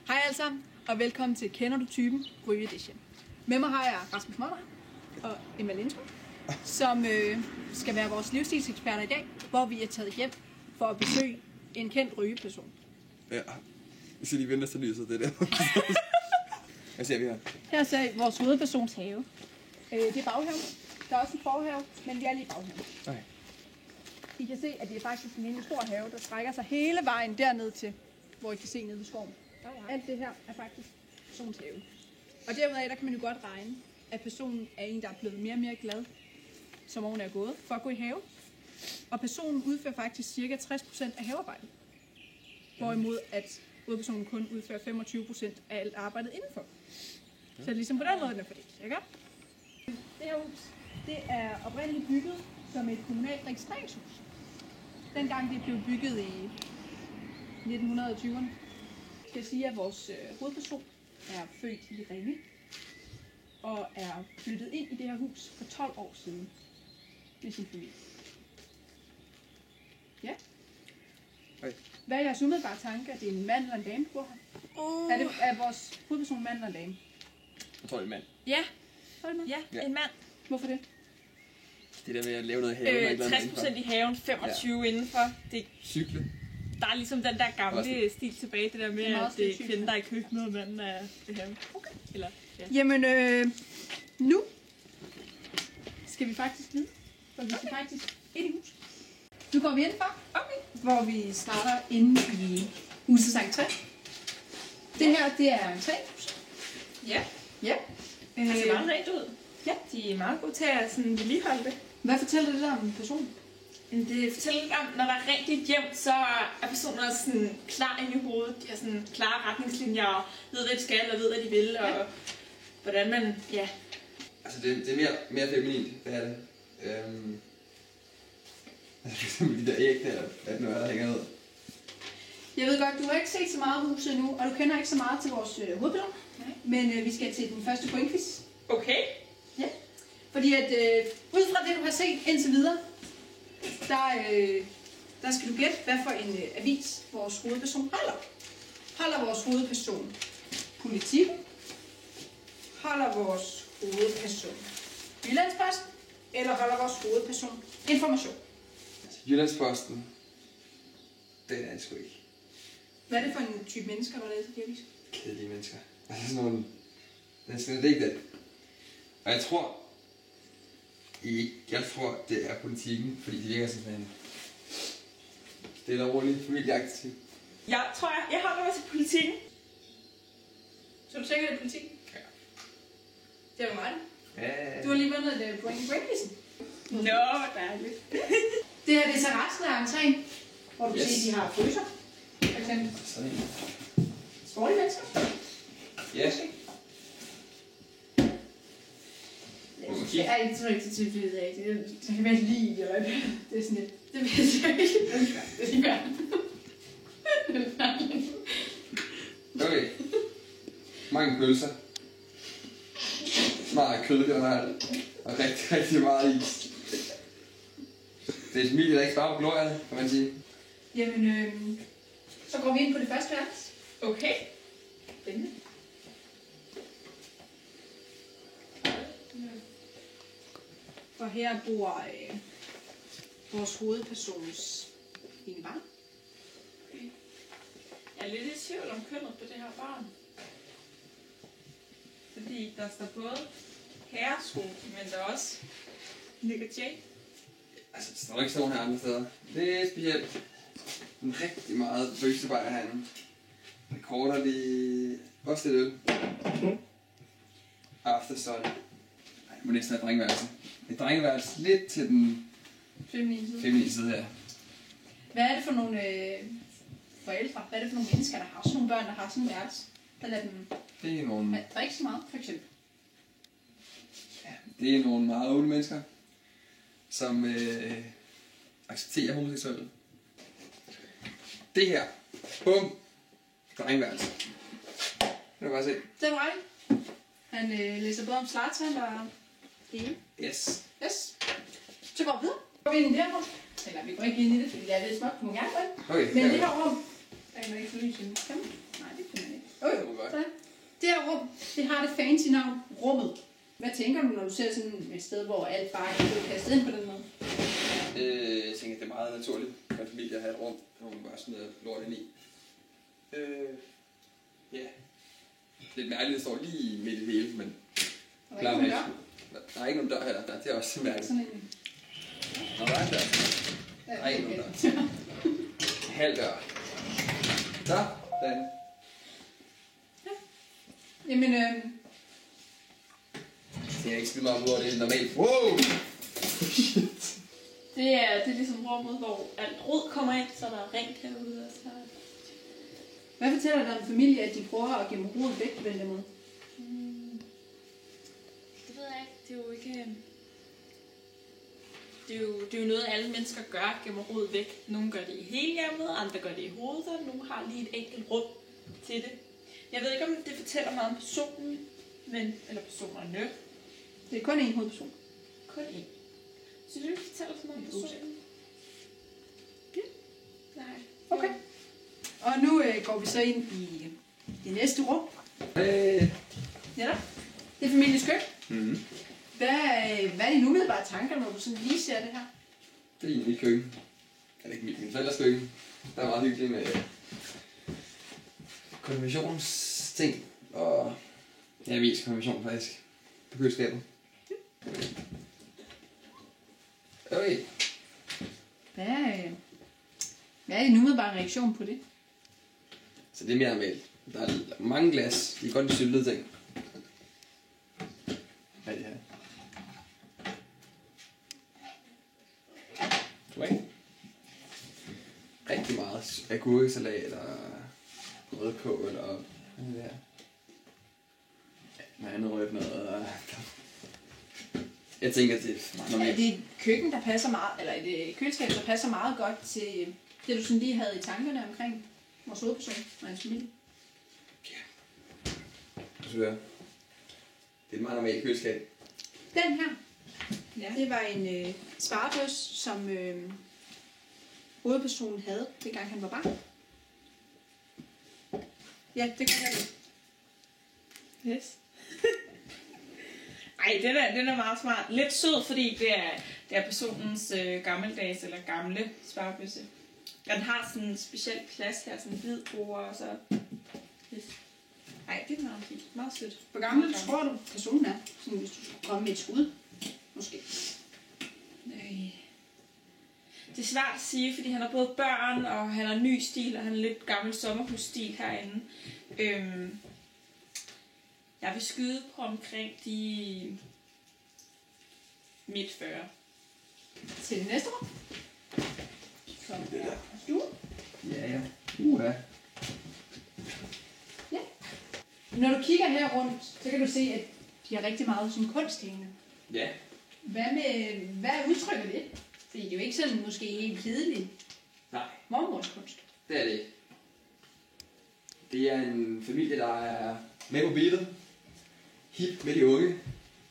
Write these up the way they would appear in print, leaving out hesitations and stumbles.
Hej alle sammen, og velkommen til Kender du typen? Ryge Edition. Med mig har jeg Rasmus Møller og Emma Lindstrøm, som skal være vores livsstilseksperter i dag, hvor vi er taget hjem for at besøge en kendt rygeperson. Ja, vi skal lige vente til lyset, det der. Hvad ser vi her? Her ser vi vores hovedpersons have. Det er baghaven. Der er også en forhave, men vi er lige i baghaven. Okay. I kan se, at det er faktisk en lille stor have, der strækker sig hele vejen derned til, hvor I kan se nede ved skoven. Alt det her er faktisk personens have. Og derudaf, der kan man jo godt regne, at personen er en, der er blevet mere og mere glad, som årene er gået, for at gå i have. Og personen udfører faktisk ca. 60% af havearbejdet. Hvorimod at hovedpersonen kun udfører 25% af alt arbejdet indenfor. Så det er ligesom på den måde, den er fordelt. Ikke? Det her hus, det er oprindeligt bygget som et kommunalt registreringshus. Dengang det blev bygget i 1920'erne. Jeg kan sige, at vores hovedperson er født i Ringe og er flyttet ind i det her hus for 12 år siden med sin familie. Ja. Okay. Hvad er jeres umiddelbare tanke? Er det en mand eller en dame, der bor her? Er vores hovedperson en mand eller en dame? Jeg tror, det er en mand. Ja, Ja. en mand. Hvorfor det? Det der med at lave noget have. 60% i haven, 25 indenfor. Det, Cykle. der er ligesom den der gamle stil tilbage, det der med, Det er meget at det er stereotypt. kvinden, der er i køkkenet, og manden er i haven. Okay. Eller, ja. Jamen, nu skal vi faktisk videre. For vi skal faktisk ind i huset. Nu går vi indenfor, hvor vi starter inde i husets entré. Det her, det er entréhus. Ja, Ja. det ser meget rent ud. Ja. De er meget gode til at sådan vedligeholde det. Hvad fortæller det der om personen? Men det fortæller lidt om, når der er rent i et hjem, så er personen også sådan klar inde i hovedet. De har sådan klare retningslinjer og ved, hvad de skal og ved, hvad de vil. Og hvordan man, ja. Altså, det er mere feminint, det er det. Altså, for eksempel de der æg der, hvad det nu er, der hænger ned. Jeg ved godt, du har ikke set så meget af huset endnu, og du kender ikke så meget til vores hovedperson. Men vi skal til den første pointquiz. Okay. Ja. Fordi at ud fra det, du har set indtil videre, der skal du gætte, hvad for en avis vores hovedperson holder. Holder vores hovedperson Politikken? Holder vores hovedperson Jyllandsposten? Eller holder vores hovedperson Information? Altså, Jyllandsposten, den er det sgu ikke. Hvad er det for en type mennesker, der læser de aviser? Kedelige mennesker. Altså sådan nogle... Det er slet ikke det. Og jeg tror... det er Politikken, fordi det virker sådan en... Det er da roligt familieaktiv. Jeg tror, jeg holder mig til Politikken. Så du tænker, det er Politikken? Ja. Det er jo mig. Ja. Du har lige vundet et pointquizzen. Nå, dejligt. Det her det er så resten af entréen, hvor du Yes. ser, de har fryser. For eksempel Sådan en. sportige mennesker. Ja. Det er ikke så rigtig tilfældet af. Det kan være lige, eller det er sådan lidt. Det ved jeg ikke. Det er lige værd. Okay. Mange pølser. Meget kød generelt. Og rigtig, rigtig meget is. Det er et familie, der ikke sparer på glorierne, kan man sige. Jamen, så går vi ind på det første værelse. Okay. Spændende. Og her bor vores hovedpersons ene barn. Jeg er lidt i tvivl om kønnet på det her barn. Fordi der står både herresko, men der er også negligé. Altså, der står ikke sådan her andre steder. Det er specielt. En rigtig meget bøsebajer herinde. Rekorder lige... Også lidt øl. Aftersun. Ej, jeg må næsten have et drengeværelse. Et drengeværelse lidt til den feminine side her. Hvad er det for nogle forældre? Hvad er det for nogle mennesker, der har sådan nogle børn, der har sådan en værelse? Der lader dem Det er nogle... drikke så meget, for eksempel. Ja, det er nogle meget unge mennesker, som accepterer homoseksuelle. Det her. Bum. Drengeværelse. Kan du bare se. Det er right. Han læser både om Zlatan og det. Yes. Yes. Så går vi videre. Går vi ind i det her rum. Eller vi går ikke ind i det, fordi det er lidt småt. Du må gerne gå ind. Okay. Men det her rum, der kan man ikke få lys i. Kan man? Nej, det kan man ikke. Det her rum, det har det fancy navn, rummet. Hvad tænker du, når du ser sådan et sted, hvor alt bare er blevet kastet ind på den måde? Jeg tænker, at det er meget naturligt for en familie at have et rum, hvor man bare sådan noget lort ind i. Ja. Lidt mærkeligt, det står lige midt i det hele, men... Der er ikke nogen dør. Der er ikke nogen dør heller, det er også mærkeligt. Sådan en... Nå, der er en dør. Der er ikke nogen dør. Halv dør. Så, den. Jamen, Det er ikke skide meget, hvor det er normalt. Wow! Det er ligesom rummet, hvor alt rod kommer ind, så der er rent herude. Og så... Hvad fortæller dig om familie, at de prøver at gemme rodet væk på den der måde? Det ved jeg ikke. Det er jo ikke... Det er jo noget, alle mennesker gør, gemmer rodet væk. Nogle gør det i hele hjemmet, andre gør det i hovedet, og nogle har lige et enkelt rum til det. Jeg ved ikke, om det fortæller meget om personen, eller personerne. Det er kun én hovedperson. Kun én. Så det fortæller så meget om personen? Ja. Nej. Okay. Og nu går vi så ind i det næste rum. Ja da. Det er familiens køkken. Mm-hmm. Hvad er dine umiddelbare tanker, når du sådan lige ser det her? Det er mit køkken. Eller ikke min forældres køkken. Der er meget hyggeligt med konfirmationsting. Og jeg mest konfirmation faktisk. På køleskabet. Okay. Hvad er din umiddelbare reaktion på det? Så det er mere normalt. Der er mange glas. De er godt i syltede ting. Hvad er det her? Okay. Rigtig meget agurkesalat og rødkål og hvad er det her? Noget andet rødt noget. Og... Jeg tænker, det er meget normalt. Er det et køkken, der passer meget, eller et køleskab, der passer meget godt til det, du sådan lige havde i tankerne omkring vores hovedperson og hans familie? Ja. Det er et meget normalt køleskab. Den her, ja. Det var en sparebøs, som hovedpersonen havde, dengang han var barn. Ja, det kan jeg det. Yes. Ej, den er meget smart. Lidt sød, fordi det er personens gammeldags eller gamle sparebøsse. Den har sådan en speciel plads her, sådan en hvid bord, og så... Yes. Ej, det er meget fint. Meget sødt. Hvor gammel tror du, personen er? Sådan, hvis du skulle komme med et skud, måske. Nej. Det er svært at sige, fordi han har både børn, og han har ny stil, og han har lidt gammel sommerhusstil herinde. Jeg vil skyde på omkring de midt 40. Til det næste rum. Så er stue. Ja. Ja. Når du kigger her rundt, så kan du se, at de har rigtig meget sådan kunst hængende. Ja. Hvad udtrykker det? Fordi det er jo ikke sådan måske helt kedeligt. Nej. Mormorskunst. Det er det ikke. Det er en familie, der er med på beatet. Hip med de unge.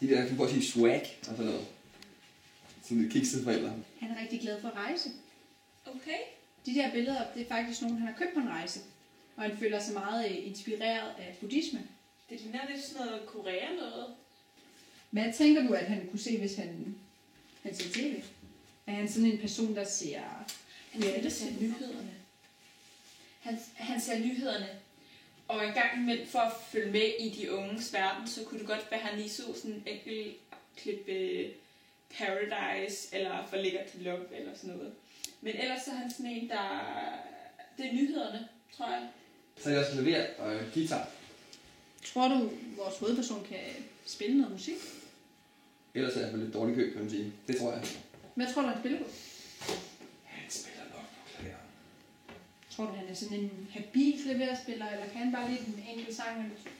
De der, kan bare sige swag og sådan noget. Sådan lidt kiksede forældre. Han er rigtig glad for at rejse. Okay. De der billeder, det er faktisk nogle, han har købt på en rejse. Og han føler sig meget inspireret af buddhisme. Det ligner lidt sådan noget Korea noget. Hvad tænker du, at han kunne se, hvis han ser tv? Er han sådan en person, der ser... Han ser nyhederne. Han ser nyhederne. Og en gang imellem for at følge med i de unges verden, så kunne det godt være, at han lige så sådan en enkelt klip Paradise, eller For lækker til love, eller sådan noget. Men ellers er han sådan en, der... Det er nyhederne, tror jeg. Så er jeg også klaver og guitar. Tror du, vores hovedperson kan spille noget musik? Ellers er jeg lidt dårlig køb, kan man sige. Det tror jeg. Hvad tror du, han spiller på? Han spiller nok på klaver. Tror du, han er sådan en habil klaverspiller, eller kan han bare lide en enkelt sang eller to?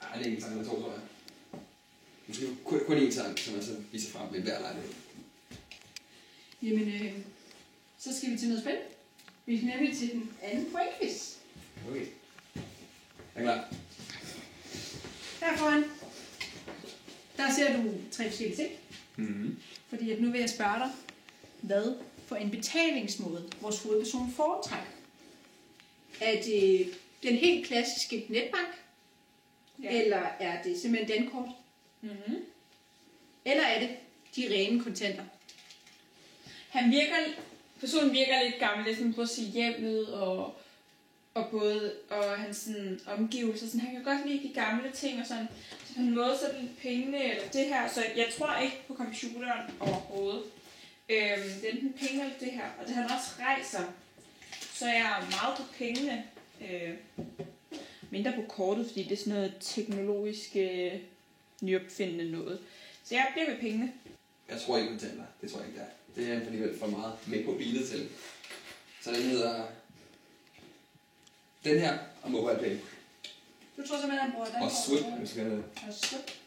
Nej, det er ikke en sang eller to, tror jeg. Måske kun én sang, som man så viser frem ved hver lejlighed. Jamen, så skal vi til noget spændende. Vi skal nemlig til den anden pointquiz. Okay. Jeg er klar. Her foran, der ser du 3 forskellige ting. Mm-hmm. Fordi at nu vil jeg spørge dig, hvad for en betalingsmåde vores hovedperson foretrækker. Er det den helt klassiske netbank? Ja. Eller er det simpelthen dankort? Mm-hmm. Eller er det de rene kontanter? Personen virker lidt gammel, lidt sådan på sit hjem ud, og hans sådan, omgivelser. Sådan, han kan godt lide de gamle ting, og sådan, så på en måde, så er det pengene, eller det her. Så jeg tror ikke på computeren overhovedet. Det er enten penge eller det her. Og det han også rejser, så jeg er meget på pengene. Mindre på kortet, fordi det er sådan noget teknologisk nyopfindende noget. Så jeg bliver med pengene. Jeg tror ikke kontanter. Det tror jeg ikke, det er. Det er alligevel for meget med på bilet til. Så den hedder den her og MobilePay. Du tror simpelthen, han bruger dankort? Og Swift, hvis du skal have det. Og Swift.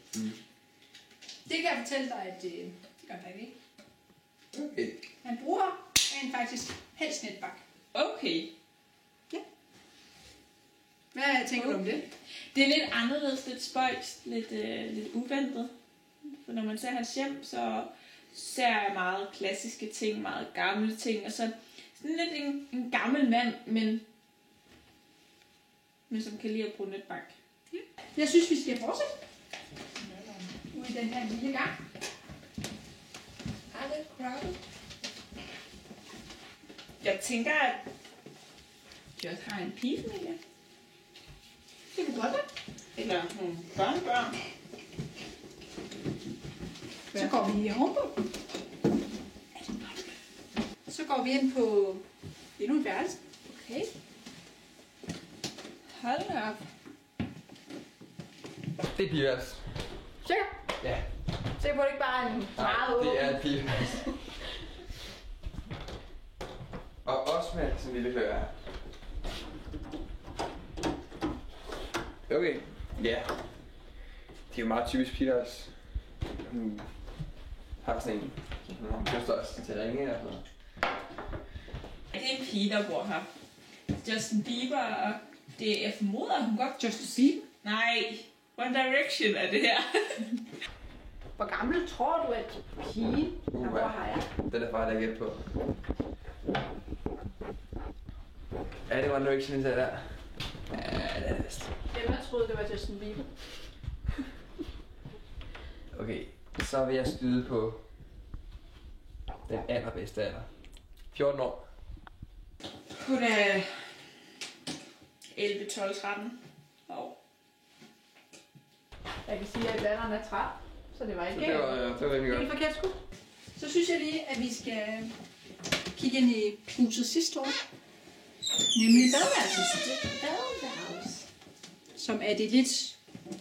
Det kan jeg fortælle dig, at det gør han faktisk ikke. Okay. Han bruger rent faktisk helst netbank. Okay. Hvad tænker du om det? Det er lidt anderledes, lidt spøjst, lidt uventet. For når man ser hans hjem, så ser jeg meget klassiske ting, meget gamle ting, og så sådan lidt en gammel mand, men som kan lide at bruge netbank. Ja. Jeg synes, vi skal fortsætte. Ude i den her lille gang. Er det crowded? Jeg tænker, at jeg også har en pigefamilie. Det kunne godt være. Eller nogle børnebørn. Så går vi i ovenpå. Så går vi ind på endnu en værelse. Okay. Hold da op. Det er pigeværelse. Sikker? Ja. Sikker på, det ikke bare er en meget åben? det er et pigeværelse. Og også med sådan en lille klør her. Okay. Ja. Det er jo meget typisk pigeværelse. Har sådan en. Hun koster også til ringe og sådan noget. Det er en pige, der bor her. Justin Bieber, og det jeg formoder, at hun godt... Justin Bieber? Nej, One Direction er det her. Hvor gammel tror du, at pigen, der bor her er? Den er bare der gæt på. Er det One Direction, det der? Ja, det er det vist. Emma troede, det var Justin Bieber. Okay, så vil jeg skyde på den allerbedste alder. 14 år. Hun er 11, 12, 13 år. Jeg kan sige, at landeren er træt, så det var ikke Så det var rimelig godt. helt forkert skud. Så synes jeg lige, at vi skal kigge ind i huset sidste år. Nemlig badeværelset. Som er det lidt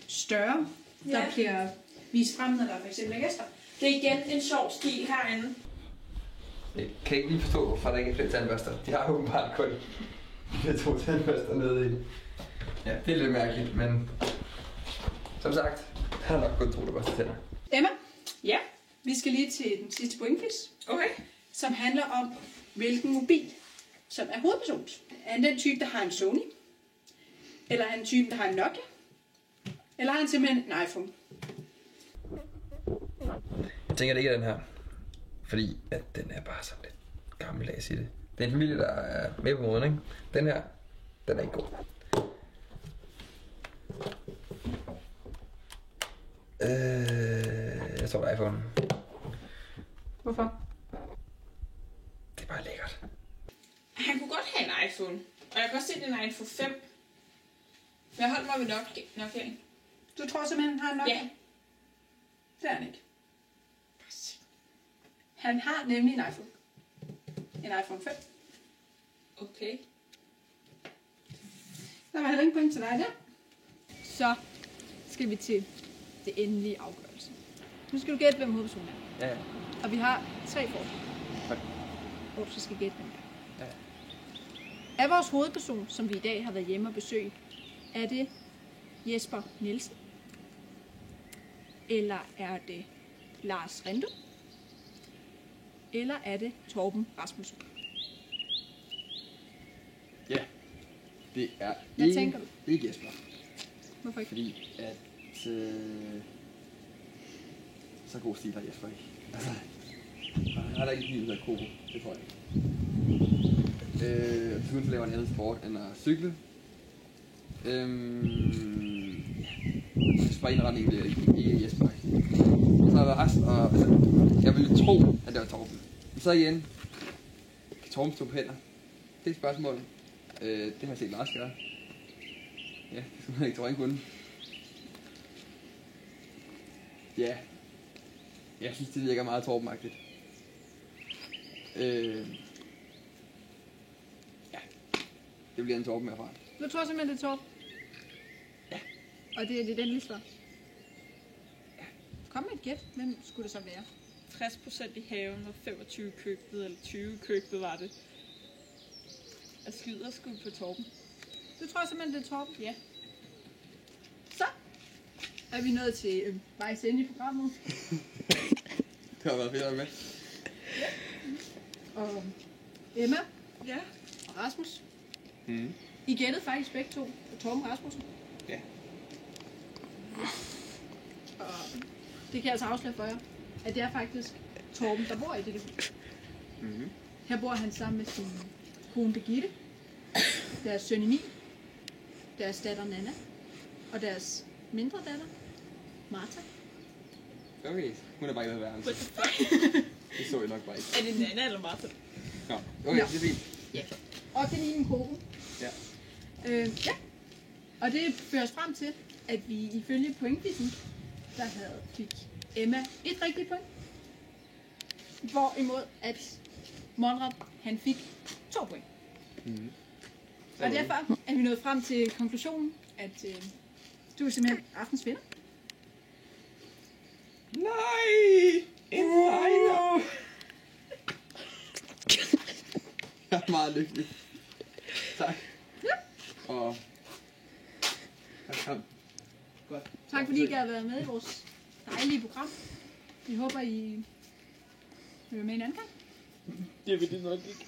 større, der Ja. bliver vist frem, når der er for eksempel gæster. Det er igen en sjov stil herinde. Jeg kan ikke lige forstå, hvorfor der ikke er flere tandbørster. De har åbenbart kun de 2 tandbørster nede i. Ja, det er lidt mærkeligt, men som sagt, han har nok kun 2, der børster tænder. Emma, Ja. vi skal lige til den sidste pointquiz, Okay. som handler om, hvilken mobil, som er hovedpersons. Er han den type, der har en Sony? Eller er han typen, der har en Nokia? Eller har han simpelthen en iPhone? Jeg tænker, det ikke er den her. Fordi at den er bare sådan lidt gammeldags i det. Det er en familie, der er med på måden, ikke? Den her, den er ikke god. Jeg tror, det er iPhone. Hvorfor? Det er bare lækkert. Han kunne godt have en iPhone. Og jeg kan også se, at den er en iPhone 5. Men jeg holdt mig ved Nokia. Du tror simpelthen, han har en Nokia? Ja. Det er han ikke. Han har nemlig en iPhone. En iPhone 5. Okay. Der var heller ingen point til dig der. Så skal vi til det endelige afgørelse. Nu skal du gætte, hvem hovedpersonen er. Ja, ja. Og vi har 3 forslag. Okay. Hvor du så skal gætte, hvem det er. Ja. Er vores hovedperson, som vi i dag har været hjemme og besøge, er det Jesper Nielsen? Eller er det Lars Rindum? Eller er det Torben Rasmussen? Ja. Det er Hvad tænker du? ikke Jesper. Hvorfor ikke? Fordi at... så god stil har Jesper ikke. Altså, han har da ikke lige ud af Kobo. Det tror jeg ikke. Hvis hun laver en anden sport end at cykle, Jeg var en retning i Jesper. Og så har der været resten, og altså, jeg ville tro, at det var Torben. Men så igen, kan Torben stå på hænder? Det er et spørgsmål. Det har jeg set Lars gøre. Ja, det skulle man ikke tro, han kunne. Ja. Jeg synes, det virker meget Torben-agtigt. Ja. Det bliver en Torben herfra. Du tror simpelthen, det er Torben? Ja. Og det er det endelige svar? Ja. Kom med et gæt. Hvem skulle det så være? 60% i haven og 25 i køkkenet, eller 20 i køkkenet var det. Jeg skyder sgu på Torben. Du tror simpelthen, det er Torben? Ja. Så er vi nået til vejs ende i programmet. Det har været fedt at være med. Og Emma Ja. og Rasmus. Mm. I gættede faktisk begge to på Torben Rasmussen. Ja. Og det kan jeg altså afsløre for jer, at det er faktisk Torben, der bor i dette hus. Mm-hmm. Her bor han sammen med sin kone Birgitte, deres søn Emil, deres datter Nana og deres mindre datter Martha. Okay, hun er bare ikke ved værelse. What the fuck? Det så jeg nok bare ikke. Er det Nana eller Martha? Nå, okay, Nå. det er fint. Ja. Og det er min kone. Ja. Ja. Og det fører os frem til, at vi ifølge pointquizzen, der fik Emma et rigtigt point. Hvorimod at Monrad, han fik 2 point. Mm-hmm. Og derfor er vi nået frem til konklusionen, at du er simpelthen aftens vinder. Nej! En sejr! Jeg er meget lykkelig. Tak. Ja. Og... Kom. Godt. Tak fordi I har været med i vores dejlige program. Vi håber, I vil med en anden gang. Det vil det nok ikke.